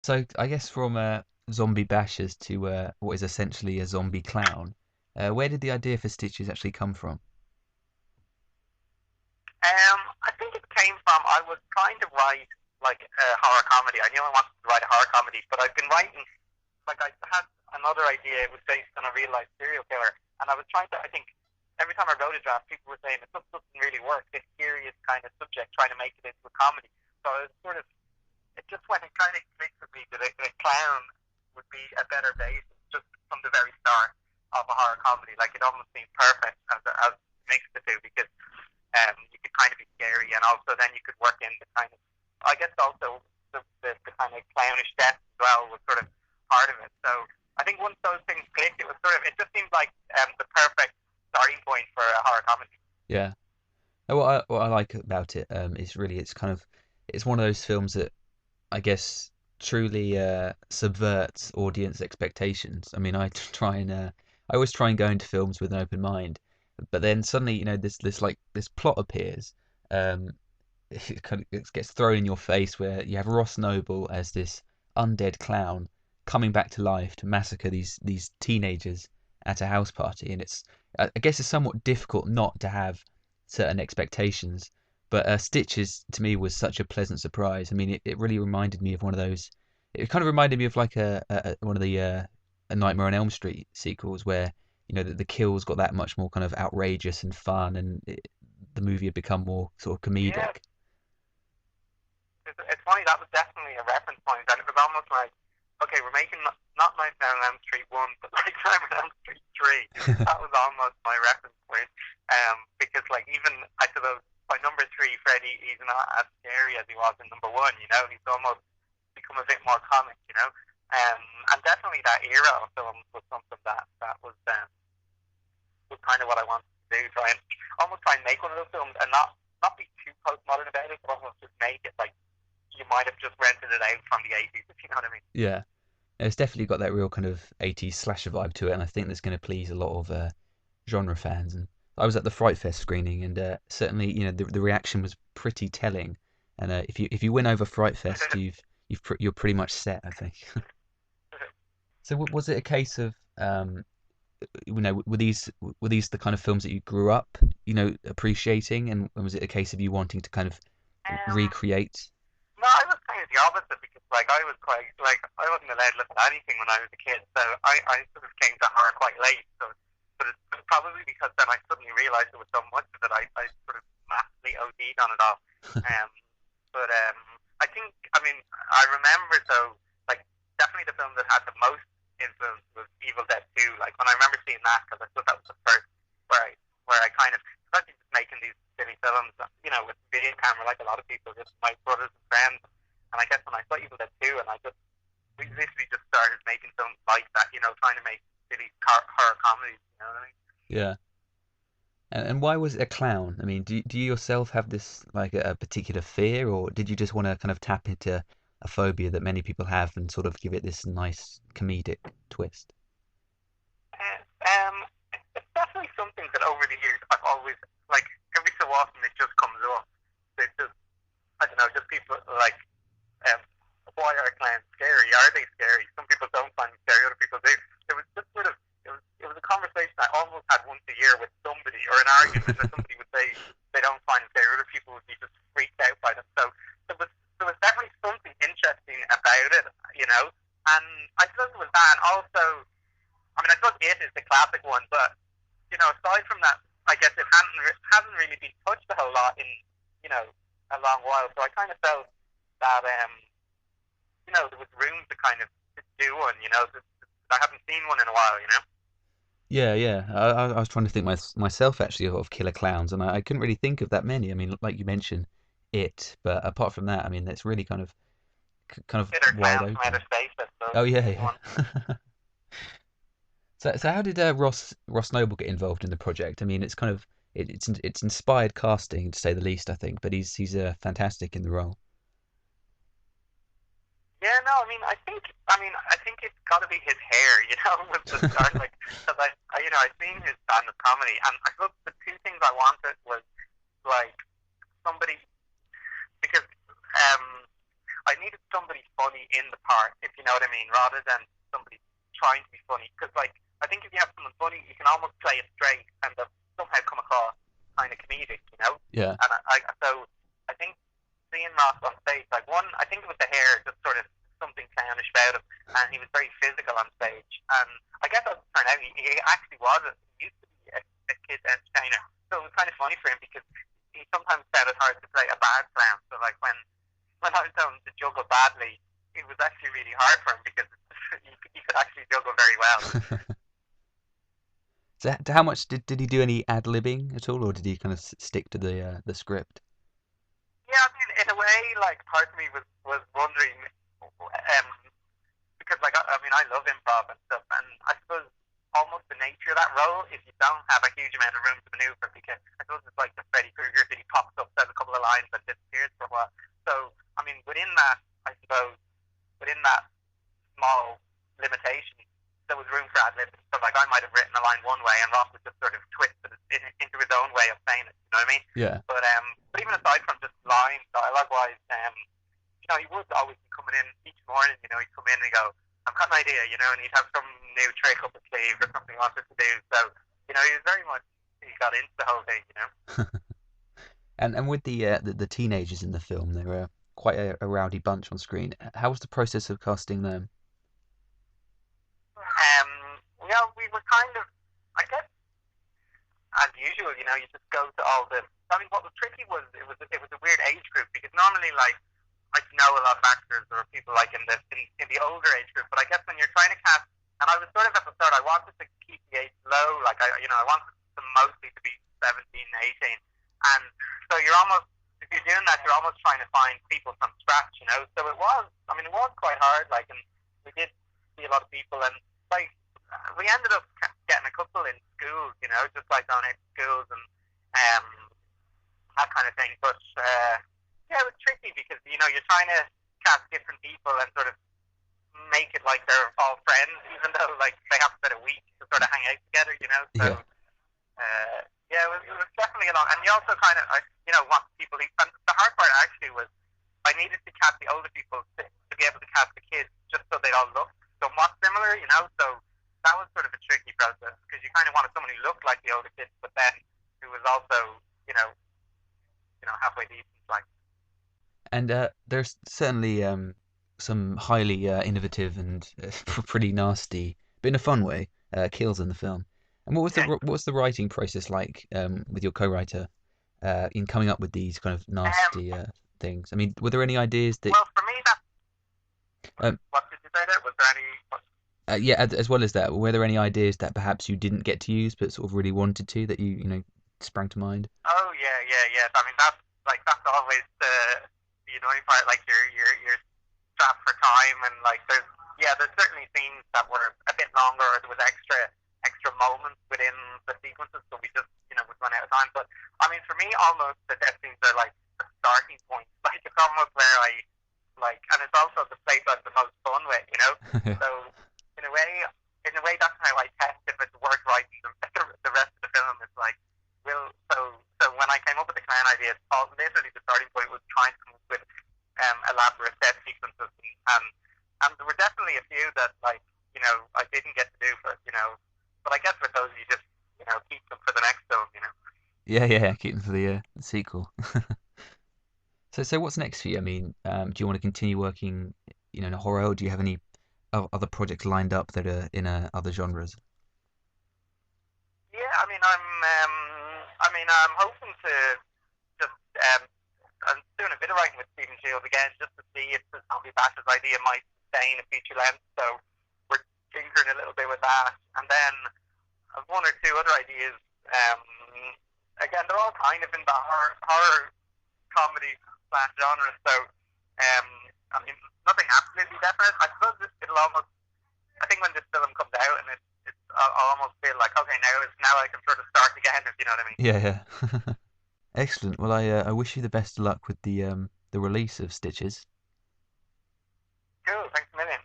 So I guess from zombie bashers to what is essentially a zombie clown, where did the idea for Stitches actually come from? I think it came from I was trying to write like a horror comedy. I knew I wanted to write a horror comedy, but I've been writing like I had another idea. It was based on a real life serial killer, and I was trying to. I think every time I wrote a draft, people were saying it just doesn't really work. This serious kind of subject, trying to make it into a comedy. So I was sort of it just when it kind of clicked with me that a clown would be a better basis just from the very start of a horror comedy. Like it almost seemed perfect as mixed the two because you could kind of be scary, and also then you could work in the kind of, I guess also the kind of clownish death as well was sort of part of it. So I think once those things clicked, it was sort of, it just seemed like the perfect starting point for a horror comedy. Yeah. What I like about it is really it's one of those films that I guess truly subverts audience expectations. I mean, I always try and go into films with an open mind, but then suddenly this plot appears. Um, it gets thrown in your face where you have Ross Noble as this undead clown coming back to life to massacre these teenagers at a house party, and I guess it's somewhat difficult not to have certain expectations. But Stitches to me was such a pleasant surprise. I mean, it really reminded me of one of those. It kind of reminded me of like one of the a Nightmare on Elm Street sequels where the kills got that much more kind of outrageous and fun, and the movie had become more sort of Yeah, comedic. it's funny, that was definitely a reference point, and it was almost like, okay, we're making not Nightmare on Elm Street 1, but like Nightmare on Elm Street 3. That was almost my reference point, because like even, I suppose, by number 3, Freddy, he's not as scary as he was in number 1, he's almost become a bit more comic, and definitely that era of films was something that was kind of what I wanted to do, try and make one of those films and not be too postmodern about it, but almost just make it like you might have just rented it out from the 80s, if you know what I mean. Yeah, it's definitely got that real kind of 80s slasher vibe to it, and I think that's going to please a lot of genre fans. And I was at the Fright Fest screening, and certainly, the reaction was pretty telling. And if you win over Fright Fest, you're pretty much set, I think. So was it a case of were these the kind of films that you grew up, appreciating, and was it a case of you wanting to kind of um, recreate? no, I was kind of the opposite because, like, I was quite like I wasn't allowed to look at anything when I was a kid, so I sort of came to horror quite late. So, but it's probably because then I suddenly realised there was so much of it. I sort of massively OD'd on it all. Um, but I think, I mean, I remember though, like, definitely the film that had the most influence was Evil Dead 2. Like when I remember seeing that, because I thought that was the first where I kind of, especially just making these silly films, with video camera, like a lot of people, just my brothers and friends. And I guess when I saw Evil Dead 2, and we literally just started making films like that, trying to make silly horror comedies, you know what I mean? Yeah. And why was it a clown? I mean, do you yourself have this like a particular fear, or did you just want to kind of tap into a phobia that many people have and sort of give it this nice comedic twist? Uh, um, it's definitely something that over the years I've always, like, every so often it just comes up. It just, I don't know, just people like, um, why are clowns scary? Are they scary? Some people don't find them scary, other people do. It was just sort of, it was a conversation I almost had once a year with somebody, or an argument that somebody would say they don't find them scary, other people would be just freaked out by them. So there was definitely something interesting about it, you know. And I suppose it was that, and also, I mean, I suppose it is the classic one, but aside from that, I guess it hasn't really been touched a whole lot in a long while. So I kind of felt that there was room to kind of do one. I haven't seen one in a while. Yeah, yeah. I was trying to think myself actually of killer clowns, and I couldn't really think of that many. I mean, like you mentioned, it, but apart from that, I mean, that's really kind of Consider wide clowns from outer open. space, I suppose. Oh yeah, If you want. yeah. So how did Ross Noble get involved in the project? I mean, it's inspired casting to say the least, I think, but he's fantastic in the role. Yeah, no, I think it's got to be his hair, with the start, like, because I've seen his stand-up comedy, and I thought the two things I wanted was like somebody because um I needed somebody funny in the part, if you know what I mean, rather than somebody trying to be funny. Because like I think if you have someone funny, you can almost play it straight and they'll somehow come across kind of comedic, you know. Yeah. And so I think seeing Ross on stage, like one, I think it was the hair, just sort of something clownish about him, and he was very physical on stage. And I guess as it turned out, he actually was he used to be a kid entertainer, so it was kind of funny for him because he sometimes found it hard to play a bad clown. So like when I was telling him to juggle badly, it was actually really hard for him because he could actually juggle very well. So how much did he do any ad libbing at all, or did he kind of stick to the script? Yeah, I mean, in a way, like part of me was wondering, because like I mean, I love improv and stuff, and I suppose almost the nature of that role, if you don't have a huge amount of room to maneuver, because I suppose it's like the Freddy Krueger that he pops up, says a couple of lines, and disappears for a while. So I mean, within that, I suppose within that small limitation, there was room for ad lib. So like I might have written a line one way, and Ross would just sort of twist it into his own way of saying it. You know what I mean? Yeah. But even aside from just lines, dialogue wise, you know, he would always be coming in each morning. You know, he'd come in and he'd go, "I've got an idea," you know, and he'd have some new trick up his sleeve or something he wanted to do. So you know, he was very much he got into the whole thing. You know. And with the teenagers in the film, they were quite a rowdy bunch on screen. How was the process of casting them? You know, we were kind of, I guess, as usual, you know, you just go to all the. I mean, what was tricky was it was a weird age group because normally, like, I know a lot of actors or people like in the older age group, but I guess when you're trying to cast, and I was sort of at the start, I wanted to keep the age low, like I wanted them mostly to be 17, 18, and so you're almost if you're doing that, you're almost trying to find people from scratch, you know. So it was, I mean, it was quite hard, like, and we did see a lot of people, and like we ended up getting a couple in schools, you know, just like going out to schools and um, that kind of thing. But yeah, it was tricky because you know you're trying to cast different people and sort of make it like they're all friends, even though like they have about a week to sort of hang out together, you know. So Yeah. yeah, it was definitely a lot. And you also kind of you know want people. And the hard part actually was I needed to cast the older people to be able to cast the kids, just so they all look somewhat similar, you know. So that was sort of a tricky process because you kind of wanted someone who looked like the older kids, but then who was also, halfway decent, like. And there's certainly some highly innovative and pretty nasty, but in a fun way, kills in the film. And Yeah. what was the writing process like with your co-writer in coming up with these kind of nasty things? I mean, were there any ideas that Well, for me, that. um, What did you say there? Was there any? yeah, as well as that, were there any ideas that perhaps you didn't get to use but sort of really wanted to that you know sprang to mind? Oh yeah, yeah, yeah. I mean, that's always the annoying part. Like you're strapped for time, and like there's certainly scenes that were a bit longer, or there was extra moments within the sequences, so we just would run out of time. But I mean, for me, almost the death scenes are like the starting point. Like it's almost where I like, and it's also the place I have the most fun with, you know. So in a way, that's how I test if it's worth writing the rest of the film. It's like, so when I came up with the clown idea, literally the starting point was trying to come up with elaborate death sequences, and there were definitely a few that like I didn't get to do, but I guess with those you just keep them for the next film, you know. Yeah, yeah, keep them for the sequel. So what's next for you? I mean, do you want to continue working, in horror, or do you have any other projects lined up that are in other genres? Yeah, I'm hoping to just I'm doing a bit of writing with Stephen Shields again, just to see if the Zombie Bashes idea might stay in a feature length. So we're tinkering a little bit with that, and then I've one or two other ideas. Um, Again, they're all kind of in the horror comedy slash genre. So I mean, nothing absolutely definite. I suppose it'll almost. I think when this film comes out and I'll almost feel like okay, now I can sort of start again, if you know what I mean. Yeah, yeah. Excellent. Well, I wish you the best of luck with the release of Stitches.